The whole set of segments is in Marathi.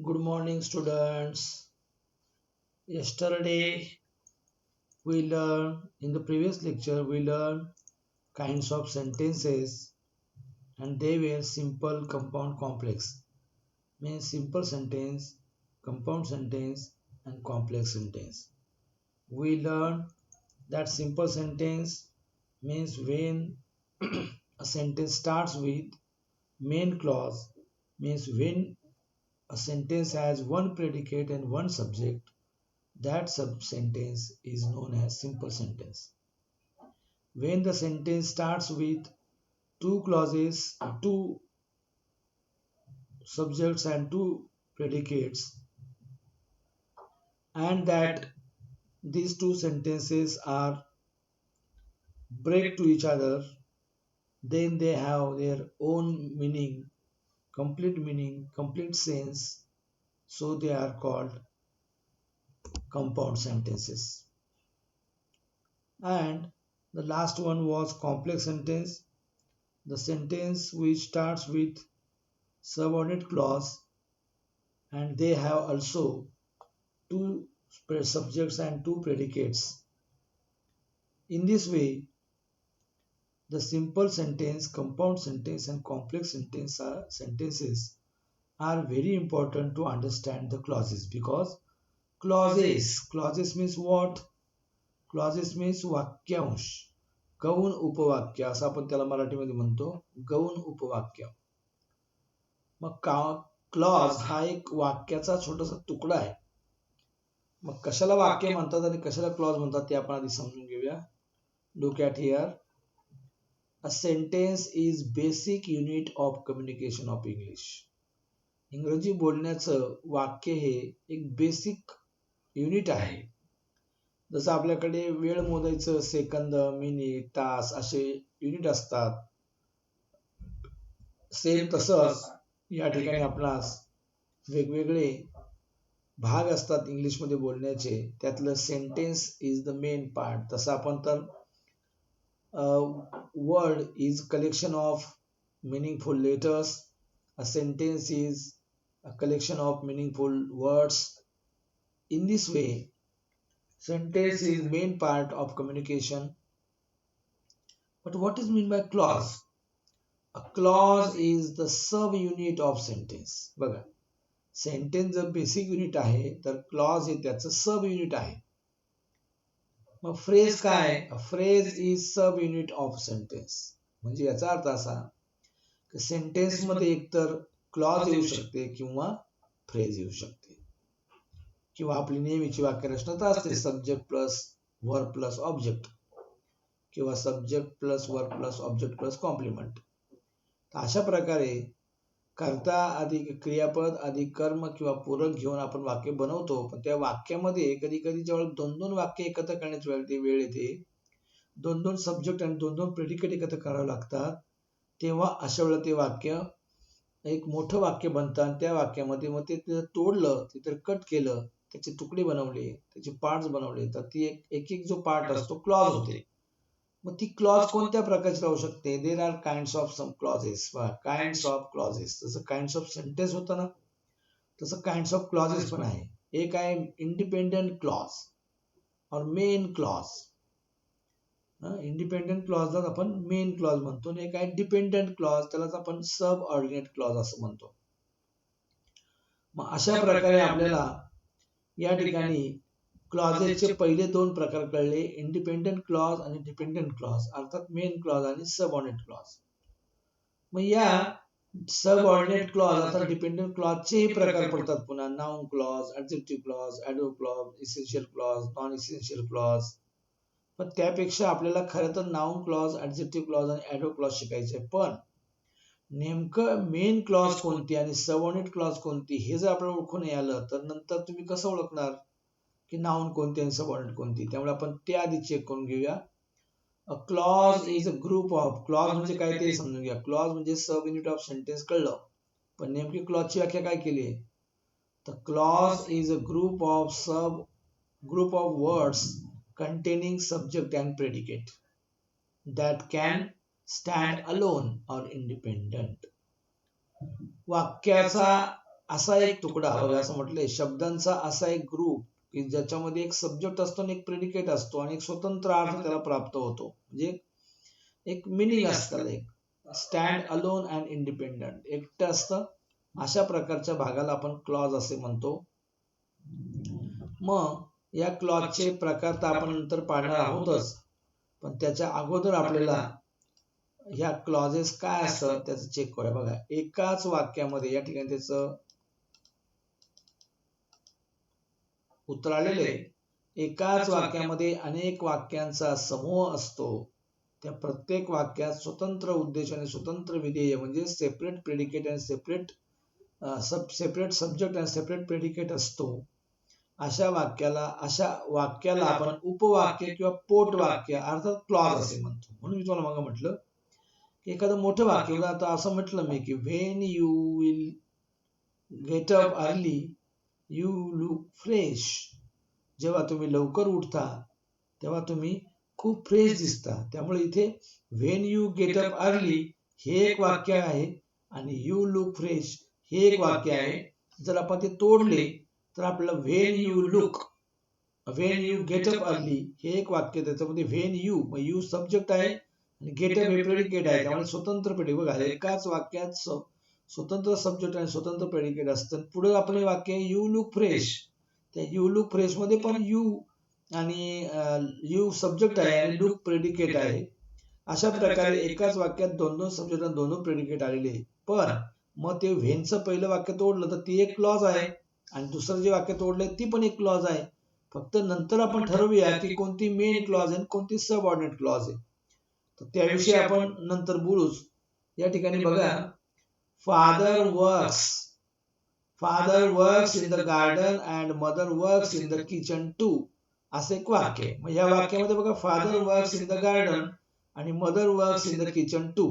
Good morning, students. Yesterday, in the previous lecture, we learned kinds of sentences and they were simple, compound, complex. Means simple sentence, compound sentence, and complex sentence. We learned that simple sentence means when a sentence starts with main clause, means when a sentence has one predicate and one subject. That sub-sentence is known as simple sentence. When the sentence starts with two clauses, two subjects and two predicates, and that these two sentences are break to each other, then they have their own meaning, complete sense, so they are called compound sentences. And the last one was complex sentence, the sentence which starts with subordinate clause and they have also two subjects and two predicates. In this way, the simple sentence, compound sentence, and complex sentences are very important to understand the clauses because clauses means what? Clauses means वाक्यांश, गौण उपवाक्य असं आपण त्याला मराठीमध्ये म्हणतो, गौण उपवाक्य. मग क्लॉज हा एक वाक्याचा छोटासा तुकडा आहे. मग कशाला वाक्य म्हणतात आणि कशाला क्लॉज म्हणतात ते आपण आधी समजून घेऊया. Look at here. A sentence is basic unit of communication of English. इंग्रजी बोलण्याचं वाक्य हे एक बेसिक युनिट आहे. जसं आपल्याकडे वेळ मोजायचं सेकंद, मिनिट, तास असे युनिट असतात, सेम तसंच या ठिकाणी आपणास वेगवेगळे भाग असतात इंग्लिशमध्ये बोलण्याचे. त्यातलं sentence is the main part. तसं आपण तर word is collection of meaningful letters. A sentence is a collection of meaningful words. In this way, sentence is main part of communication. But what is meant by clause? A clause is the sub-unit of sentence. बघा, सेंटेन्स जर बेसिक युनिट आहे तर क्लॉज हे त्याचं सब युनिट आहे. मग फ्रेज काय? Phrase is sub unit of sentence. म्हणजे याचा अर्थ असा की सेंटेन्स मध्ये एकतर क्लॉज येऊ शकते किंवा फ्रेज येऊ शकते, किंवा आपली नेहमीची वाक्यरचना तर असते subject plus verb plus object किंवा subject plus verb plus object plus complement. तर अशा प्रकारे कर्ता अधिक क्रियापद अधिक कर्म किंवा पूरक घेऊन आपण वाक्य बनवतो. पण त्या वाक्यामध्ये कधी कधी जेव्हा दोन दोन वाक्य एकत्र करण्याची वेळ येते, दोन दोन सब्जेक्ट आणि दोन दोन प्रेडिकेट एकत्र करावे लागतात, तेव्हा अशा वेळेला ते वाक्य एक मोठं वाक्य बनतं. आणि त्या वाक्यामध्ये मग ते तोडलं, तिथे कट केलं, त्याचे तुकडे बनवले, त्याचे पार्ट्स बनवले, तर ती एक एक जो पार्ट असतो क्लॉज होते. मग ती क्लॉज कोणत्या प्रकारची राहू शकते? There are kinds of some clauses. Kinds of clauses, जसं काइंड्स ऑफ सेंटेन्स होतं ना, तसं काइंड्स ऑफ क्लॉजेस पण आहे. एक आहे इंडिपेंडेंट क्लॉज और मेन क्लॉज. इंडिपेंडेंट क्लॉजला आपण मेन क्लॉज म्हणतो आणि एक आहे डिपेंडंट क्लॉज, त्यालाच आपण सब ऑर्डिनेट क्लॉज असं म्हणतो. मग अशा प्रकारे आपल्याला या ठिकाणी क्लॉजेसचे पहिले दोन प्रकार कळले, इंडिपेंडेंट क्लॉज आणि डिपेंडंट क्लॉज, अर्थात मेन क्लॉज आणि सबऑर्डिनेट क्लॉज. मग या सबऑर्डिनेट क्लॉज अर्थात डिपेंडंट क्लॉजचेही प्रकार पडतात पुन्हा. Noun clause, adjective clause, adverb clause, essential clause, non essential clause. पण त्यापेक्षा आपल्याला खरं तर नाउन क्लॉज, ऍडजेक्टिव्ह क्लॉज आणि ऍडव्हर्ब क्लॉज शिकायचे. पण नेमकं मेन क्लॉज कोणती आणि सबऑर्डिनेट क्लॉज कोणती हे जर आपल्याला ओळखून नाही आलं तर नंतर तुम्ही कसं ओळखणार की नाउन कोणती आणि सबऑर्डिनेट कोणती? त्यामुळे आपण ते आधी चेक करून घेऊया. A clause is a group of, clause म्हणजे काय ते समजून घ्या. क्लॉज म्हणजे सब युनिट ऑफ सेंटेन्स कळलं, पण नेमकी क्लॉजची व्याख्या काय केली? तर clause is a group of words containing subject and predicate that can stand alone or independent. वाक्याचा असा एक तुकडा बघा, असं म्हटलंय शब्दांचा असा एक ग्रुप की ज्याच्यामध्ये एक सब्जेक्ट असतो आणि एक प्रेडिकेट असतो आणि एक स्वतंत्र अर्थ त्याला प्राप्त होतो, म्हणजे एक मिनिंग असतं, एक स्टँड अलोन अँड इंडिपेंडंट, एकटं असतं. अशा प्रकारच्या भागाला आपण क्लॉज असे म्हणतो. मग या क्लॉजचे प्रकार तर आपण नंतर पाहणार आहोतच, पण त्याच्या अगोदर आपल्याला ह्या क्लॉजेस काय असतं त्याचं चेक करूया. बघा, एकाच वाक्यामध्ये, या ठिकाणी त्याचं उत्तर आलेलं आहे, एकाच वाक्यामध्ये अनेक वाक्यांचा समूह असतो. त्या प्रत्येक वाक्यात स्वतंत्र उद्देश आणि स्वतंत्र विधेय म्हणजे सेपरेट प्रेडिकेट आणि सेपरेट सब्जेक्ट आणि सेपरेट प्रेडिकेट असतो. अशा वाक्याला आपण उपवाक्य किंवा पोटवाक्य अर्थात क्लॉज असे म्हणतो. म्हणून मी तुम्हाला मग म्हटलं की एखादं मोठं वाक्य, आता असं म्हटलं मी की when you will get up early you look fresh, जेव्हा तुम्ही लवकर उठता तेव्हा तुम्ही खूप फ्रेश दिसता. त्यामुळे इथे when you get up early हे एक वाक्य आहे आणि यू लुक फ्रेश हे एक वाक्य आहे. जर आपण ते तोडले तर आपल्याला when you get up early हे एक वाक्य, त्याच्यामध्ये व्हेन यू सब्जेक्ट आहे आणि गेट अप हे प्रेडिकेट आहे. त्यामुळे स्वतंत्र प्रेडिकेट, बघा एकाच वाक्यात स्वतंत्र सब्जेक्ट आणि स्वतंत्र प्रेडिकेट असतं. पुढे आपण हे वाक्य यू लुक फ्रेश, त्या यू लुक फ्रेश मध्ये पण यू आणि यू सब्जेक्ट आहे आणि लुक प्रेडिकेट आहे. अशा प्रकारे एकाच वाक्यात दोन दोन सब्जेक्ट आणि दोन प्रेडिकेट आलेले आहे. पण मग ते व्हेनचं पहिलं वाक्य तोडलं तर ती एक क्लॉज आहे आणि दुसरं जे वाक्य तोडलंय ती पण एक क्लॉज आहे. फक्त नंतर आपण ठरवूया की कोणती मेन क्लॉज आहे कोणती सबऑर्डिनेट क्लॉज आहे. तर त्याविषयी आपण नंतर बोलूच. या ठिकाणी बघा, father works in the garden and mother works in the kitchen too, असं एक वाक्य आहे. मग या वाक्यामध्ये बघा, father works in the garden आणि mother works in the kitchen too.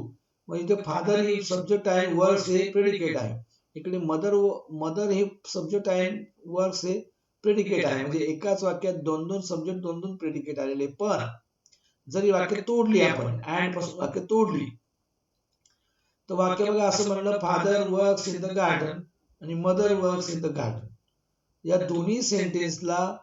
मग इथे फादर ही सब्जेक्ट आहे, वर्क्स हे प्रेडिकेट आहे. इकडे मदर हे सब्जेक्ट आहे, वर्क्स हे प्रेडिकेट आहे. म्हणजे एकाच वाक्यात दोन दोन सब्जेक्ट दोन दोन प्रेडिकेट आलेले. पण जर ही वाक्य तोडली, आपण अँड पासून वाक्य तोडली, तर वाक्य बघा असं म्हणलं, father works in the garden आणि mother works in the garden. या दोन्ही सेंटेन्सला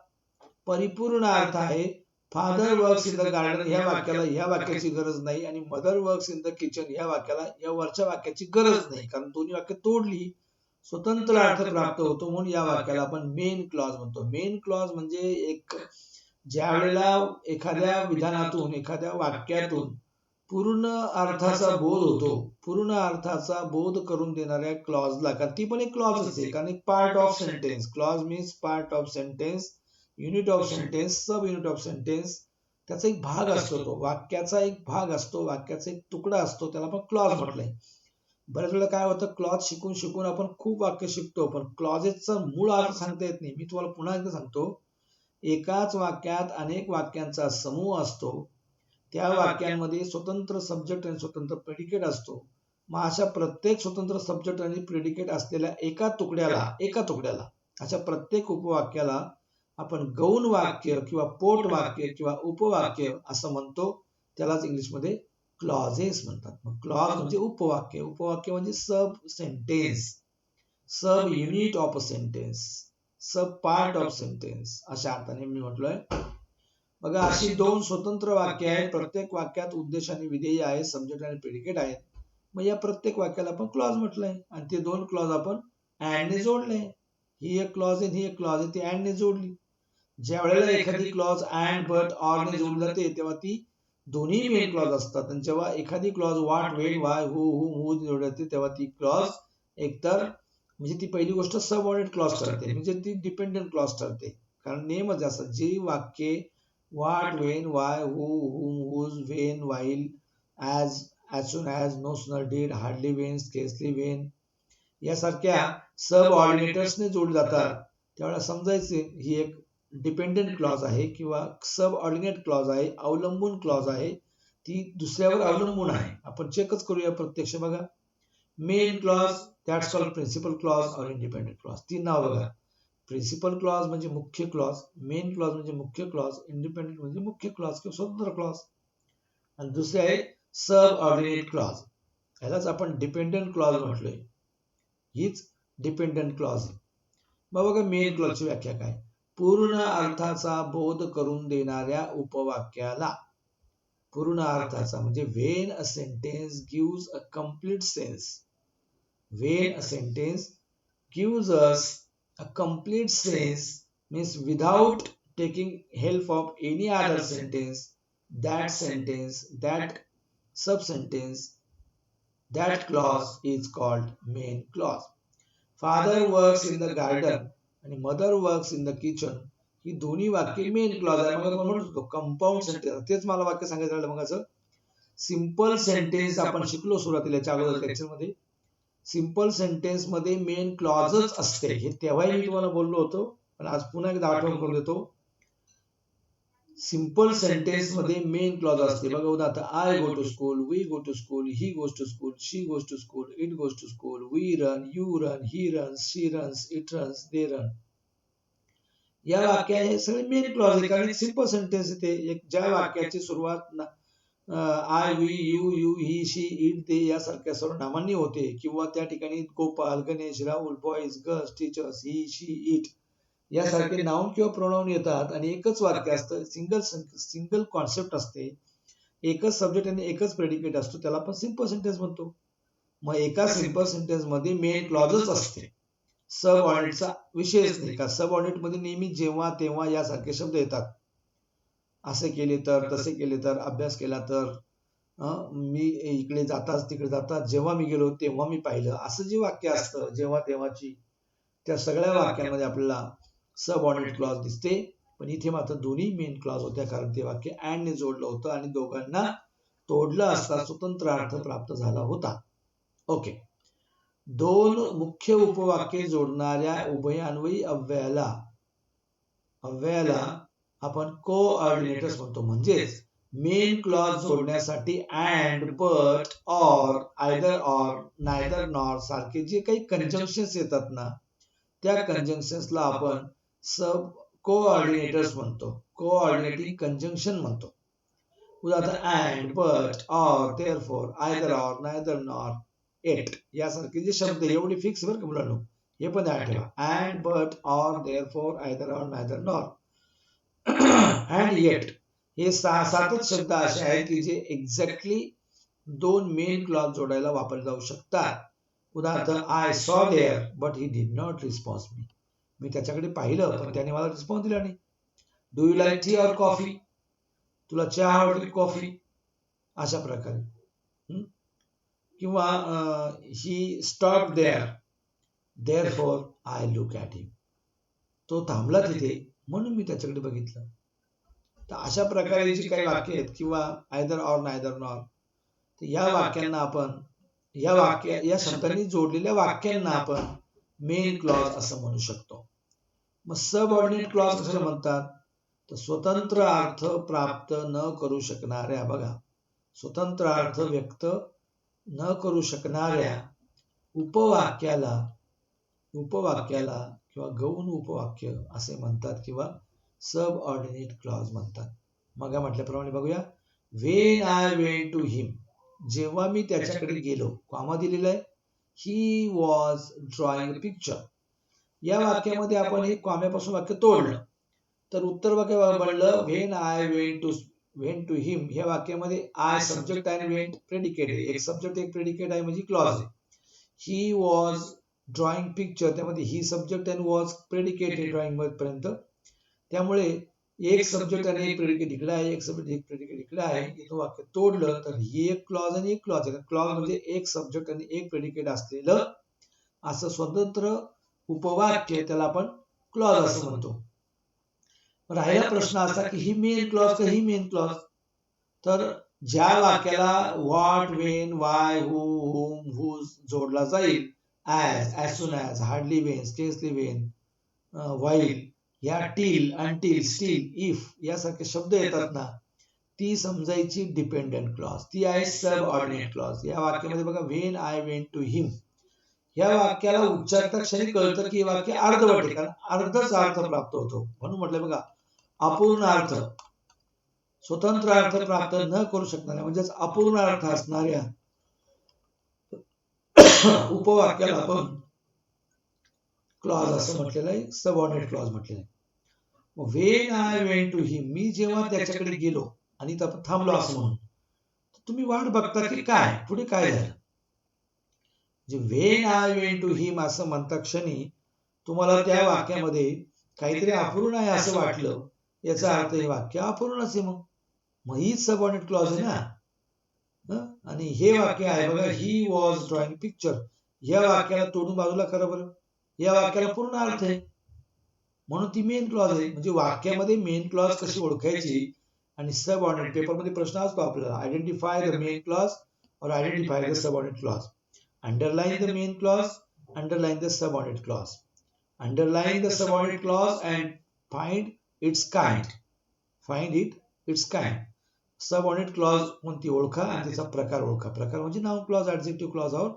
परिपूर्ण अर्थ आहे father works in the garden ह्या वाक्याला ह्या वाक्याची गरज नाही आणि mother works in the kitchen ह्या वाक्याला या वरच्या वाक्याची गरज नाही, कारण दोन्ही वाक्य तोडली स्वतंत्र अर्थ प्राप्त होतो. म्हणून या वाक्याला आपण मेन क्लॉज म्हणतो. मेन क्लॉज म्हणजे एक ज्या वेळेला एखाद्या विधानातून एखाद्या वाक्यातून पूर्ण अर्थाचा बोध होतो, पूर्ण अर्थाचा बोध करून देणाऱ्या क्लॉजला, कारण ती पण एक क्लॉज असते, कारण एक part of sentence, clause means part of sentence, unit of sentence, sub unit of sentence, त्याचा एक भाग असतो, तो वाक्याचा एक भाग असतो, वाक्याचा एक तुकडा असतो, त्याला आपण क्लॉज म्हटलंय. बऱ्याच वेळा काय होतं, क्लॉज शिकून शिकून आपण खूप वाक्य शिकतो, पण क्लॉजेसचा मूळ अर्थ सांगता येत नाही. मी तुम्हाला पुन्हा एकदा सांगतो, एकाच वाक्यात अनेक वाक्यांचा समूह असतो, त्या वाक्यांमध्ये स्वतंत्र सब्जेक्ट आणि स्वतंत्र प्रेडिकेट असतो. मग अशा प्रत्येक स्वतंत्र सब्जेक्ट आणि प्रेडिकेट असलेल्या एका तुकड्याला अशा प्रत्येक उपवाक्याला आपण गौण वाक्य किंवा पोट वाक्य किंवा उपवाक्य असं म्हणतो. त्यालाच इंग्लिशमध्ये क्लॉजेस म्हणतात. मग क्लॉज म्हणजे उपवाक्य, उपवाक्य म्हणजे sub sentence, sub unit of a sentence, sub part of sentence, अशा अर्थाने मी म्हटलोय. बघा, अशी दोन स्वतंत्र वाक्य आहेत, प्रत्येक वाक्यात उद्देश आणि विधेय आहे, सब्जेक्ट आणि प्रेडिकेट आहेत. मग या प्रत्येक वाक्याला आपण क्लॉज म्हटलंय आणि ते दोन क्लॉज आपण अँडने जोडले. ही एक क्लॉज आहे, ही एक क्लॉज आहे, ती अँडने जोडली. ज्या वेळेला एखादी क्लॉज अँड बट ऑरने जोडली जाते तेव्हा ती दोन्ही मेन क्लॉज असतात, आणि जेव्हा एखादी क्लॉज व्हॉट वेन वाय हू जोडली जाते तेव्हा ती क्लॉज एकतर म्हणजे ती पहिली गोष्ट सबऑर्डिनेट क्लॉज ठरते, म्हणजे ती डिपेंडंट क्लॉज ठरते. कारण नेमच असं जी वाक्ये what when why whom whose when while as soon as no sooner did hardly when scarcely when यासारख्या सब ऑर्डिनेटर्सने जोडली जातात, त्यावेळेला समजायचे ही एक डिपेंडंट क्लॉज आहे किंवा सब ऑर्डिनेट क्लॉज आहे, अवलंबून क्लॉज आहे, ती दुसऱ्यावर अवलंबून आहे. आपण चेकच करूया प्रत्यक्ष. बघा, main clause that's called principal clause or independent clause. तीन नाव बघा, प्रिन्सिपल क्लॉज म्हणजे मुख्य क्लॉज, मेन क्लॉज म्हणजे मुख्य क्लॉज, इंडिपेंडंट म्हणजे मुख्य क्लॉज किंवा स्वतंत्र क्लॉज, आणि दुसरे आहे सब ऑर्डिनेट क्लॉज. ह्यालाच आपण डिपेंडंट क्लॉज म्हटलोय. हीच डिपेंडंट क्लॉज आहे. मग बघा मेन क्लॉजची व्याख्या काय. पूर्ण अर्थाचा बोध करून देणाऱ्या उपवाक्याला, पूर्ण अर्थाचा म्हणजे when a sentence gives a complete sense, when a sentence gives us a complete sense means without taking help of any other sentence, that sub-sentence, that clause is called main clause. Father works in the garden आणि mother works in the kitchen ही दोन्ही वाक्य मेन क्लॉज आहे. मग आपण म्हणू शकतो कंपाऊंड सेंटेन्स. तेच मला वाक्य सांगायचं राहिलं मग असं. सिंपल सेंटेन्स आपण शिकलो सुरुवातीला याच्या अगोदर लेक्चरमध्ये. सिंपल सेंटेन्स मध्ये मेन क्लॉजच असते. हे तेव्हाही मी तुम्हाला बोललो होतो, पण आज पुन्हा एकदा आठवण करून देतो. सिंपल सेंटेन्स मध्ये मेन क्लॉज असते. बघा उदाहरण, I go to school, we go to school, he goes to school, she goes to school, it goes to school, we run, you run, he runs, she runs, it runs, they run. या वाक्या हे सगळे मेन क्लॉज आहे, कारण सिंपल सेंटेन्स येते. ज्या वाक्याची सुरुवात I, we, you, he, she, it, they यासारख्या सर्वनामांनी होते, किंवा त्या ठिकाणी Gopal, Ganesh, Rahul, boys, girls, teachers, he, she, it यासारखे नाउन किंवा प्रोनाउन येतात आणि एकच वाक्य असतं. सिंगल कॉन्सेप्ट असते, एकच सब्जेक्ट आणि एकच प्रेडिकेट असतो, त्याला आपण सिंपल सेंटेन्स म्हणतो. मग एका सिंपल सेंटेन्स मध्ये मेन क्लॉजच असते, सब ऑर्डिनेटचा विषयच नाही. का सब ऑर्डिनेट मध्ये नेहमी जेव्हा तेव्हा यासारखे शब्द येतात. असे केले तर, तसे केले तर, अभ्यास केला तर, मी इकडे जाताच तिकडे जातात, जेव्हा मी गेलो तेव्हा मी पाहिलं, असं जे वाक्य असतं जेव्हा तेव्हाची, त्या सगळ्या वाक्यांमध्ये आपल्याला सब ऑर्डिनेट क्लॉज दिसते. पण इथे मात्र दोन्ही मेन क्लॉज होत्या, कारण ते वाक्य अँड ने जोडलं होतं आणि दोघांना तोडलं असता स्वतंत्र अर्थ प्राप्त झाला होता. ओके. दोन मुख्य उपवाक्ये जोडणाऱ्या उभयान्वयी अव्ययाला आपण कोऑर्डिनेटर्स म्हणतो. म्हणजेच मेन क्लॉज जोडण्यासाठी and, but, or, either or, neither nor सारखे जे काही कंजंक्शन्स येतात ना, त्या कंजंक्शन्सला आपण सब कोऑर्डिनेटर्स म्हणतो, कोऑर्डिनेटिंग कंजंक्शन म्हणतो. उदाहरण, and, but, or, therefore, either or, neither nor, एट यासारखे जे शब्द, एवढे फिक्स बरं का मुलांनो, हे पण ध्यान ठेवा. And, but, or, therefore, either or, neither nor and eight हे 6-7च शब्द असे आहेत की जे एक्झॅक्टली दोन मेन क्लॉज जोडायला वापरले जाऊ शकतात. उदाहरण, I saw there but he did not response me. मी त्याच्याकडे पाहिलं पण त्याने मला रिस्पॉन्स दिला नाही. Do you like tea or coffee, तुला चहा आवडतो की कॉफी, अशा प्रकारे. किंवा he stop there therefore I look at him, तो थांबला तिथे म्हणून मी त्याच्याकडे बघितलं. तर अशा प्रकारे जी काही वाक्य आहेत, किंवा आयदर ऑर, नायदर नॉर, तर या वाक्यांना आपण, या शब्दांनी जोडलेल्या वाक्यांना आपण मेन क्लॉज असं म्हणू शकतो. मग सब ऑर्डिनेट क्लॉज कशाला म्हणतात, तर स्वतंत्र अर्थ प्राप्त न करू शकणाऱ्या, बघा, स्वतंत्र अर्थ व्यक्त न करू शकणाऱ्या उपवाक्याला किंवा गौण उपवाक्य असे म्हणतात, किंवा सब ऑर्डिनेट क्लॉज म्हणतात. मग म्हटल्याप्रमाणे बघूया, व्हेन आय वेंट टू हिम, जेव्हा मी त्याच्याकडे गेलो, कॉमा दिलेला आहे, ही वॉज ड्रॉइंग अ पिक्चर. या वाक्यामध्ये आपण हे कॉम्यापासून वाक्य तोडलं तर उत्तर वाक्य बनलं व्हेन आय वेंट टू हिम. ह्या वाक्यामध्ये आय सब्जेक्ट आणि वेंट प्रेडिकेट आहे, एक सब्जेक्ट एक प्रेडिकेट आहे म्हणजे क्लॉज आहे. ही वॉज ड्रॉइंग पिक्चर, त्यामध्ये ही सब्जेक्ट आणि वॉज प्रेडिकेट आहे ड्रॉइंग पर्यंत. त्यामुळे एक सब्जेक्ट आणि एक प्रेडिकेट इकडे आहे, एक सब्जेक्ट एक प्रेडिकेट इकडे आहे. इथं वाक्य तोडलं तर ही एक क्लॉज आणि एक क्लॉज आहे. क्लॉज म्हणजे एक सब्जेक्ट आणि एक प्रेडिकेट असलेलं असं स्वतंत्र उपवाक्य, त्याला आपण क्लॉज असं म्हणतो. राहिला प्रश्न असा की ही मेन क्लॉज का ही मेन क्लॉज, तर ज्या वाक्याला what, when, why, who, whom, whose जोडला जाईल, as soon as, hardly when, scarcely when, while, या टिल, अंटिल, स्टिल, इफ यासारखे शब्द येतात ना, ती समजायची डिपेंडंट क्लॉज, ती आहे सब ऑर्डिनेट क्लॉज. या वाक्यामध्ये बघा, व्हेन आय वेंट टू हिम, या वाक्याला उच्चारता क्षणी कळतं की हे वाक्य अर्धवट आहे, कारण अर्धच अर्थ प्राप्त होतो. म्हणून म्हटलं बघा, अपूर्ण अर्थ, स्वतंत्र अर्थ प्राप्त न करू शकणाऱ्या म्हणजेच अपूर्ण अर्थ असणाऱ्या उपवाक्याला आपण क्लॉज असं म्हटलेलं आहे, सबऑर्डिनेट क्लॉज म्हटलेलं आहे. व्हेन आय वेंट टू हिम, मी जेव्हा त्याच्याकडे गेलो आणि थांबलो असं म्हणून, तुम्ही वाट बघता की काय पुढे काय झालं. व्हेन आय वेंट टू हिम असं म्हणता क्षणी तुम्हाला त्या वाक्यामध्ये काहीतरी अपूर्ण आहे असं वाटलं, याचा अर्थ हे वाक्य अपूर्णच आहे. मग हीच सबऑर्डिनेट क्लॉज आहे ना. आणि हे वाक्य आहे बघा, ही वॉज ड्रॉइंग पिक्चर, या वाक्याला तोडून बाजूला करा बरं, या वाक्याला पूर्ण अर्थ आहे म्हणून ती मेन क्लॉज आहे. म्हणजे वाक्यामध्ये मेन क्लॉज कशी ओळखायची आणि सबऑर्डिनेट, पेपरमध्ये प्रश्न असतो आपल्याला, आयडेंटिफाय द मेन क्लॉज और identify the subordinate clause. Underline the main clause, underline the subordinate clause, underline the subordinate clause and find its kind, find its kind. Subordinate clause कोणती ओळखा आणि त्याचा प्रकार ओळखा. प्रकार म्हणजे नाउन क्लॉज, ऍडजेक्टिव्ह क्लॉज और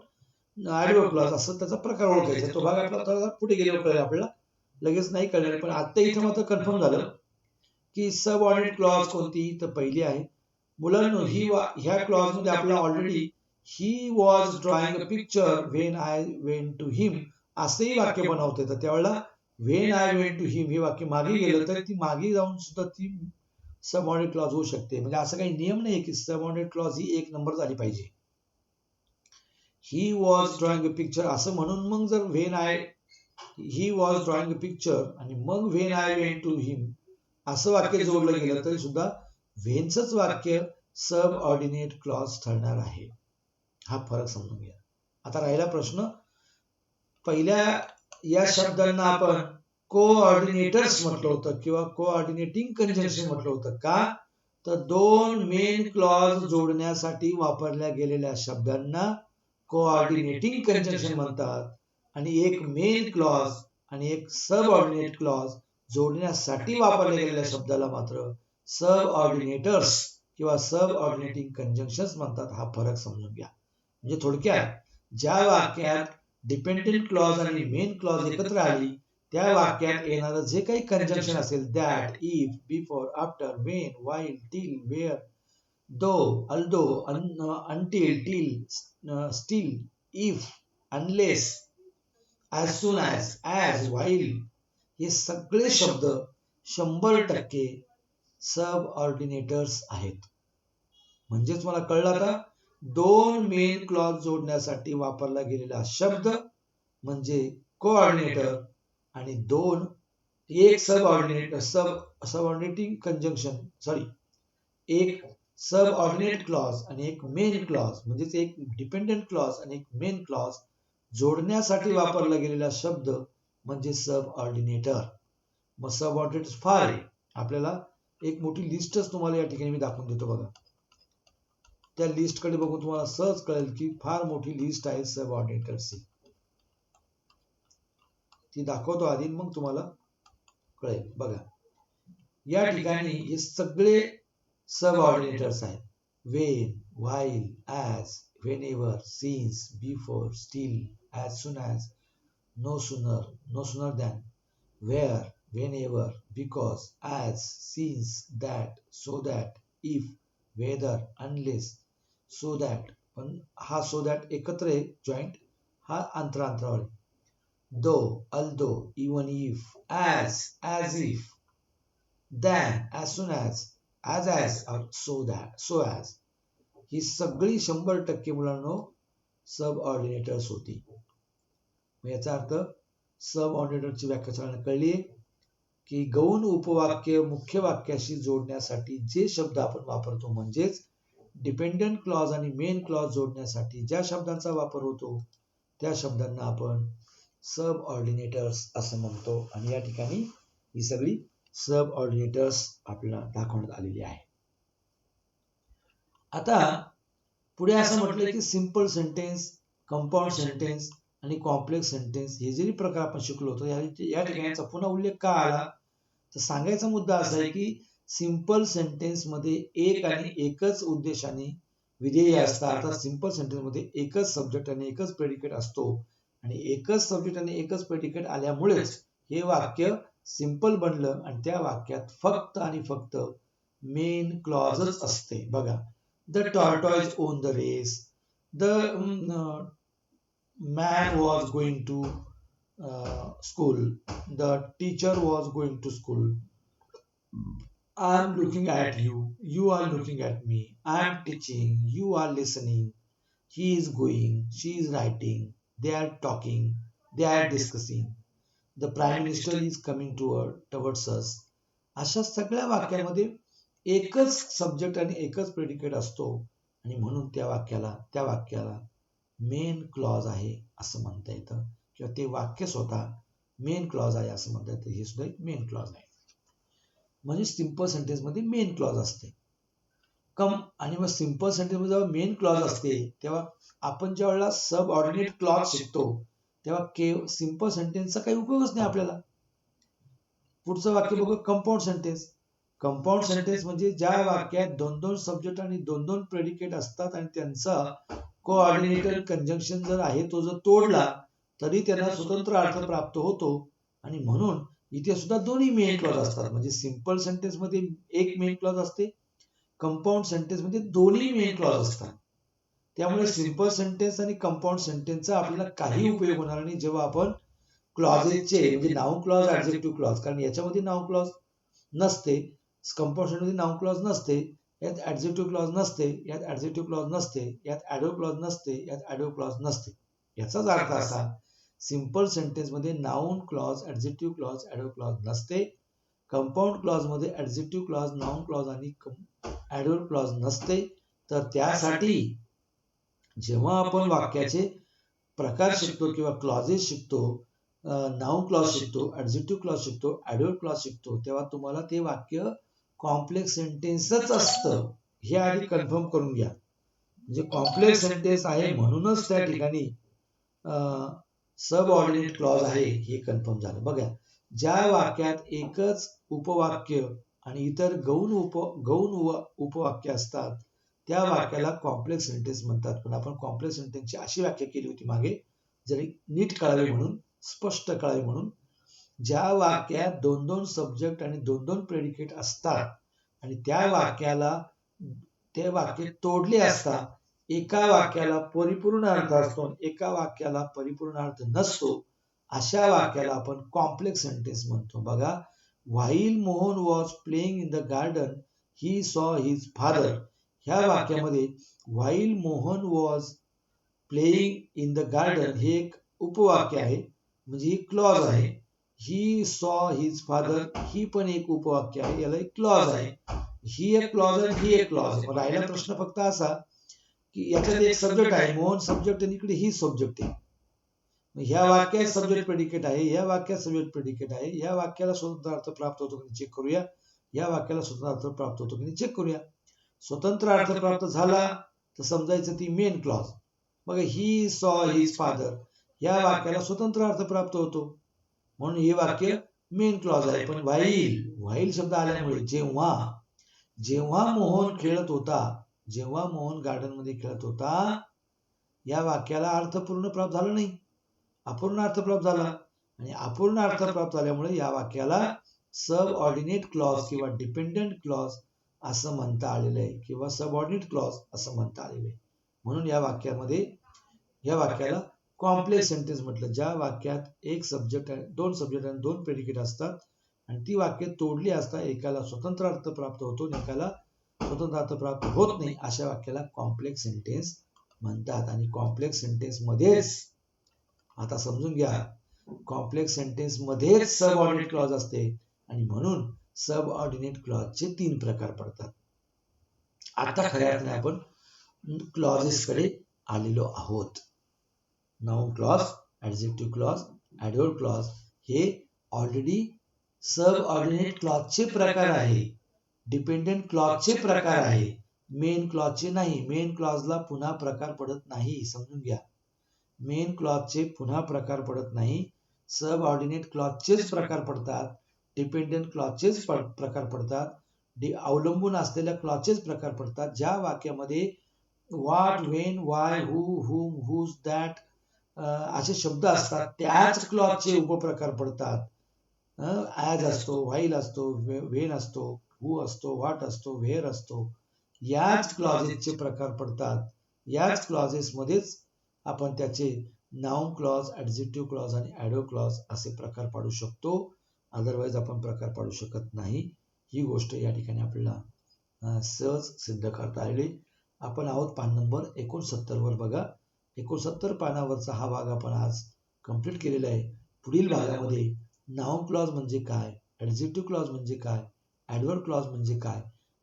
ऍडवर्ब क्लॉज असं त्याचा प्रकार ओळखायचा. तो भाग आपला पुढे गेल्यावर कळेल आपल्याला, लगेच नाही कळणार. पण आता इथं मात्र कन्फर्म झालं की सबऑर्डिनेट क्लॉज कोणती, तर पहिली आहे. मुलांनो ह्या क्लॉज मध्ये आपल्याला already he was drawing a picture when I went to him असंही वाक्य बनवता येतं. त्यावेळेला when I went to him हे वाक्य मागे गेलं तर ती मागे जाऊन सुद्धा ती सबऑर्डिनेट क्लॉज होऊ शकते. म्हणजे असं काही नियम नाही की सबऑर्डिनेट क्लॉज ही एक नंबर झाली पाहिजे. ही वॉज ड्रॉइंग अ पिक्चर असं म्हणून मग जर when I, he was drawing a picture आणि मग व्हेन आय वेंट टू हिम असं वाक्य जोडलं गेलं तरी सुद्धा व्हेनचंच वाक्य सब ऑर्डिनेट क्लॉज ठरणार आहे. हा फरक समजून घ्या. आता राहिला प्रश्न, पहिल्या या शब्दांना आपण कोऑर्डिनेटर्स म्हटलं होतं किंवा कोऑर्डिनेटिंग कंजंक्शन म्हटलं होतं. का तर दोन मेन क्लॉज जोडण्यासाठी वापरल्या गेलेल्या शब्दांना कोऑर्डिनेटिंग कंजंक्शन म्हणतात आणि एक मेन क्लॉज आणि एक सब ऑर्डिनेट क्लॉज जोडण्यासाठी वापरल्या गेलेल्या शब्दाला मात्र सब ऑर्डिनेटर्स किंवा सब ऑर्डिनेटिंग कंजंक्शन्स म्हणतात. हा फरक समजून घ्या. म्हणजे थोडक्यात ज्या वाक्यात डिपेंडंट क्लॉज आणि मेन क्लॉज एकत्र आली त्या वाक्यात येणारं जे काही कंजंक्शन असेल, that, if, before, after, when, while, till, where, though, although, until, till, still, if, unless, as soon as, while, हे सगळे शब्द 100% सब ऑर्डिनेटर्स आहेत. म्हणजेच मला कळलं आता, दोन मेन क्लॉज जोडण्यासाठी वापरला गेलेला शब्द म्हणजे कोऑर्डिनेटर आणि एक सब ऑर्डिनेटिंग कंजंक्शन, एक सब ऑर्डिनेट क्लॉज आणि एक मेन क्लॉज, म्हणजेच एक डिपेंडंट क्लॉज आणि एक मेन क्लॉज जोडण्यासाठी वापरला गेलेला शब्द म्हणजे सब ऑर्डिनेटर. मग सब ऑर्डिनेटर फार आहे. आपल्याला एक मोठी लिस्टच तुम्हाला या ठिकाणी मी दाखवून देतो बघा. त्या लिस्ट कडे बघून तुम्हाला सहज कळेल की फार मोठी लिस्ट आहे सब ऑर्डिनेटर्सची. ती दाखवतो आधी, मग तुम्हाला कळेल. बघा या ठिकाणी हे सगळे सब ऑर्डिनेटर्स आहेत. When, while, as, whenever, since, before, still, as soon as, no sooner than, where, whenever, because, as, since, that, so that, if, whether, unless, so that. पण हा सो दॅट एकत्र आहे, जॉईंट, हा अंतरावर आहे. Though, although, even if, as if, then, as soon as or so as, ही सगळी 100% मुलांनो सब ऑर्डिनेटर्स होती. याचा अर्थ सब ऑर्डिनेटरची व्याख्या सगळ्यांना कळली की गौण उपवाक्य मुख्य वाक्याशी जोडण्यासाठी जे शब्द आपण वापरतो, म्हणजेच डिपेंडंट क्लॉज आणि मेन क्लॉज जोडण्यासाठी ज्या शब्दांचा वापर होतो त्या शब्दांना आपण सब ऑर्डिनेटर्स असं म्हणतो. आणि या ठिकाणी ही सगळी सब ऑर्डिनेटर्स आपल्याला दाखवण्यात आलेली आहे. आता पुढे असं म्हटलं की सिंपल सेंटेन्स, कंपाऊंड सेंटेन्स आणि कॉम्प्लेक्स सेंटेन्स हे जरी प्रकार आपण शिकलो होतो, या ठिकाणी पुन्हा उल्लेख का आला तर सांगायचा मुद्दा असा आहे की सिंपल सेंटेन्स मध्ये एक आणि एकच उद्देशाने विधेय असतात. आता सिंपल सेंटेन्स मध्ये एकच सब्जेक्ट आणि एकच प्रेडिकेट असतो आणि एकच सब्जेक्ट आणि एकच प्रेडिकेट आल्यामुळेच हे वाक्य सिंपल बनलं आणि त्या वाक्यात फक्त आणि फक्त मेन क्लॉजच असते. बघा, the tortoise won the race, the man was going to school. The teacher was going to school. I'm looking at you. You are looking at me. I'm teaching. You are listening. He is going. She is writing. They are talking. They are discussing. The Prime Minister is coming towards us. अशा सगळ्या वाक्यामध्ये एकच सब्जेक्ट आणि एकच प्रेडिकेट असतो आणि म्हणून त्या वाक्याला मेन क्लॉज आहे असं म्हणता येतं किंवा ते वाक्य स्वतः मेन क्लॉज आहे असं म्हणता येतं. हे सुद्धा एक मेन क्लॉज आहे. म्हणजे सिंपल सेंटेन्समध्ये मेन क्लॉज असते. आणि मग सिंपल सेंटेन्समध्ये जेव्हा मेन क्लॉज असते तेव्हा आपण ज्या वेळेला सब ऑर्डिनेट क्लॉज शिकतो तेव्हा सिंपल सेंटेन्सचा काही उपयोगच नाही आपल्याला. पुढचं वाक्य बघू, कंपाऊंड सेंटेन्स. कंपाऊंड सेंटेन्स म्हणजे ज्या वाक्यात दोन दोन सब्जेक्ट आणि दोन दोन प्रेडिकेट असतात आणि त्यांचा कोऑर्डिनेटर कंजंक्शन जर आहे तो जर तोडला तरी त्यांना स्वतंत्र अर्थ प्राप्त होतो आणि म्हणून इथे सुद्धा दोन्ही मेन क्लॉज असतात. म्हणजे सिंपल सेंटेन्स मध्ये एक मेन क्लॉज असते, कंपाऊंड सेंटेन्स मध्ये दोन्ही मेन क्लॉज असतात. त्यामुळे सिंपल सेंटेन्स आणि कंपाऊंड सेंटेन्सचा आपल्याला काही उपयोग होणार नाही जेव्हा आपण क्लॉजेसचे म्हणजे नाउन क्लॉज ऍडजेक्टिव्ह क्लॉज, कारण याच्यामध्ये नाउन क्लॉज नसते, कंपाऊंड सेंटेन्स नाउन क्लॉज नसते, यात ऍडजेक्टिव्ह क्लॉज नसते, यात ऍडजेक्टिव्ह क्लॉज नसते, यात ऍडव्हर्ब क्लॉज नसते, यात ऍडव्हर्ब क्लॉज नसते. याचाच अर्थ असा सिंपल सेंटेन्स मध्ये noun clause adjective clause adverb clause नसते, कंपाऊंड क्लॉज मध्ये ऍडजेक्टिव्ह क्लॉज नाउन क्लॉज आणि ऍडव्हर्ब क्लॉज नसते. तर त्यासाठी जेव्हा आपण वाक्याचे प्रकार शिकतो किंवा क्लॉजेस शिकतो, नाउन क्लॉज शिकतो, ऍडजेक्टिव्ह क्लॉज शिकतो, ऍडव्हर्ब क्लॉज शिकतो तेव्हा तुम्हाला ते वाक्य कॉम्प्लेक्स सेंटेन्सच असतं हे आधी कन्फर्म करून घ्या. म्हणजे कॉम्प्लेक्स सेंटेन्स आहे म्हणूनच त्या ठिकाणी सब ऑर्डिनेट क्लॉज आहे हे कन्फर्म झालं. बघा, ज्या वाक्यात एकच उपवाक्य आणि इतर गौण उपवाक्य असतात त्या वाक्याला कॉम्प्लेक्स सेंटेन्स म्हणतात. पण आपण कॉम्प्लेक्स सेंटेन्सची अशी व्याख्या केली होती मागे, जरी नीट कळावी म्हणून, स्पष्ट कळावी म्हणून, ज्या वाक्यात दोन दोन सब्जेक्ट आणि दोन दोन प्रेडिकेट असतात आणि त्या वाक्याला ते वाक्य तोडले असता एका वाक्याला परिपूर्ण अर्थ असतो एका वाक्याला परिपूर्ण अर्थ नसतो, अशा वाक्याला आपण कॉम्प्लेक्स सेंटेन्स म्हणतो. बघा, while Mohan was playing in the garden he saw his father, ह्या वाक्यामध्ये while Mohan was playing in the garden हे एक उपवाक्य आहे, म्हणजे ही क्लॉज आहे. ही सॉ हिज फादर ही पण एक उपवाक्य आहे, याला एक क्लॉज आहे. ही एक क्लॉज आहे, ही एक क्लॉज आहे. राहिला प्रश्न फक्त असा की याच्यात एक सब्जेक्ट आहे, मोहन सब्जेक्ट आणि इकडे ही सब्जेक्ट आहे. ह्या वाक्यात सब्जेक्ट प्रेडिकेट आहे, या वाक्यात सब्जेक्ट प्रेडिकेट आहे, या वाक्याला स्वतंत्र अर्थ प्राप्त होतो की चेक करूया, या वाक्याला स्वतंत्र अर्थ प्राप्त होतो की चेक करूया. स्वतंत्र अर्थ प्राप्त झाला तर समजायचं ती मेन क्लॉज. मग ही सॉ हिज फादर या वाक्याला स्वतंत्र अर्थ प्राप्त होतो म्हणून हे वाक्य मेन क्लॉज आहे. पण व्हाईल शब्द आल्यामुळे जेव्हा मोहन खेळत होता, जेव्हा मोहन गार्डन मध्ये खेळत होता, या वाक्याला अर्थ पूर्ण प्राप्त झाला नाही, अपूर्ण अर्थ प्राप्त झाला. आणि अपूर्ण अर्थ प्राप्त झाल्यामुळे या वाक्याला सब ऑर्डिनेट क्लॉज किंवा डिपेंडंट क्लॉज असं म्हणता आलेलं आहे किंवा सब ऑर्डिनेट क्लॉज असं म्हणता आलेलं आहे. म्हणून या वाक्याला कॉम्प्लेक्स सेंटेन्स म्हटलं. ज्या वाक्यात एक सब्जेक्ट दोन सब्जेक्ट आणि दोन प्रेडिकेट असतात आणि ती वाक्य तोडली असता एकाला स्वतंत्र अर्थ प्राप्त होतो आणि एकाला स्वतंत्र अर्थ प्राप्त होत नाही, अशा वाक्याला कॉम्प्लेक्स सेंटेन्स म्हणतात. आणि कॉम्प्लेक्स सेंटेन्स मध्येच आता समजून घ्या, कॉम्प्लेक्स सेंटेन्स मध्येच सब ऑर्डिनेट क्लॉज असते आणि म्हणून सब ऑर्डिनेट क्लॉजचे 3 प्रकार पडतात. आता खऱ्या अर्थाने आपण क्लॉजेस कडे आलेलो आहोत. Noun clause, adjective clause, adverb clause हे ऑलरेडी सब ऑर्डिनेट क्लॉजचे प्रकार आहे, डिपेंडंट क्लॉजचे प्रकार आहे, मेन क्लॉजचे नाही. मेन क्लॉजला पुन्हा प्रकार पडत नाही, समजून घ्या. मेन क्लॉजचे पुन्हा प्रकार पडत नाही, सब ऑर्डिनेट क्लॉजचेच प्रकार पडतात, डिपेंडंट क्लॉजचेच प्रकार पडतात, अवलंबून असलेल्या क्लॉजचेच प्रकार पडतात. ज्या वाक्यामध्ये what, when, why, who, whom, whose, that असे शब्द असतात त्याच क्लॉजचे उपप्रकार पडतात. ऍज असतो, व्हाईल असतो, व्हेन असतो, हू असतो, व्हॉट असतो, व्हेअर असतो, याच क्लॉजेसचे प्रकार पडतात. याच क्लॉजेस मध्येच आपण त्याचे नाउन क्लॉज, ॲडजेक्टिव्ह क्लॉज आणि ॲडवर्ब क्लॉज असे प्रकार पाडू शकतो. अदरवाईज आपण प्रकार पाडू शकत नाही. ही गोष्ट या ठिकाणी आपल्याला सहज सिद्ध करता आली. आपण आहोत पान नंबर 69 वर. बघा, 69 पानावरचा हा भाग आपण आज कंप्लीट केलेला आहे. पुढील भागामध्ये नाउन क्लॉज म्हणजे काय, ॲडजेक्टिव्ह क्लॉज म्हणजे काय, ॲडवर्ब क्लॉज म्हणजे काय,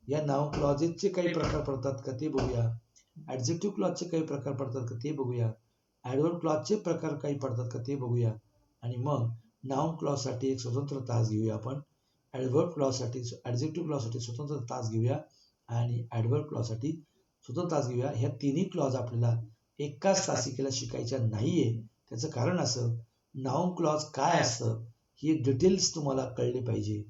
या नाउन क्लॉजेसचे काही प्रकार पडतात का ते बघूया, ॲडजेक्टिव्ह क्लॉजचे काही प्रकार पडतात का ते बघूया, ॲडवर्ब क्लॉजचे प्रकार काही पडतात का ते बघूया. आणि मग नाउन क्लॉजसाठी एक स्वतंत्र तास घेऊया आपण, ॲडवर्ब क्लॉजसाठी, ॲडजेक्टिव्ह क्लॉजसाठी स्वतंत्र तास घेऊया आणि ॲडवर्ब क्लॉजसाठी स्वतंत्र तास घेऊया. ह्या तिन्ही क्लॉज आपल्याला एकाच तासिकेला शिकायच्या नाहीये. त्याचं कारण असं, नाउन क्लॉज काय असतं ही डिटेल्स तुम्हाला कळली पाहिजे.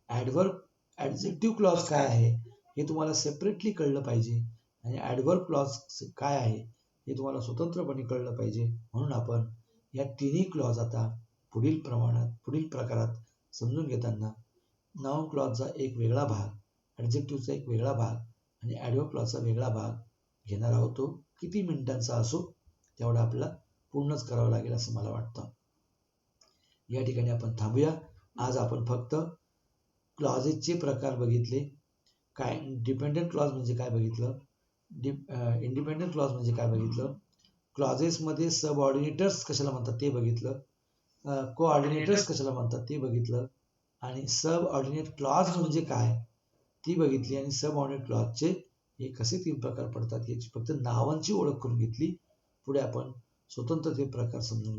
ॲडजेक्टिव्ह क्लॉज काय आहे हे तुम्हाला सेपरेटली कळलं पाहिजे आणि ॲडवर्ब क्लॉज काय आहे हे तुम्हाला स्वतंत्रपणे कळलं पाहिजे. म्हणून आपण या तिन्ही क्लॉज आता पुढील प्रकारात समजून घेताना नाउन क्लॉजचा एक वेगळा भाग, ॲडजेक्टिव्हचा एक वेगळा भाग आणि ॲडवर्ब क्लॉजचा वेगळा भाग घेणार आहोत. तो किती मिनिटांचा असो तेवढा आपल्याला पूर्णच करावं लागेल असं मला वाटतं. या ठिकाणी आपण थांबूया. आज आपण फक्त क्लॉजेसचे प्रकार बघितले. काय डिपेंडंट क्लॉज म्हणजे काय बघितलं, इंडिपेंडंट क्लॉज म्हणजे काय बघितलं, क्लॉजेसमध्ये सबऑर्डिनेटर्स कशाला म्हणतात ते बघितलं, कोऑर्डिनेटर्स कशाला म्हणतात ते बघितलं आणि सबऑर्डिनेट क्लॉज म्हणजे काय ती बघितली आणि सबऑर्डिनेट क्लॉजचे हे कसे 3 प्रकार पडतात याची फक्त नावांची ओळख करून घेतली. पुढे आपण स्वतंत्र ते प्रकार समजून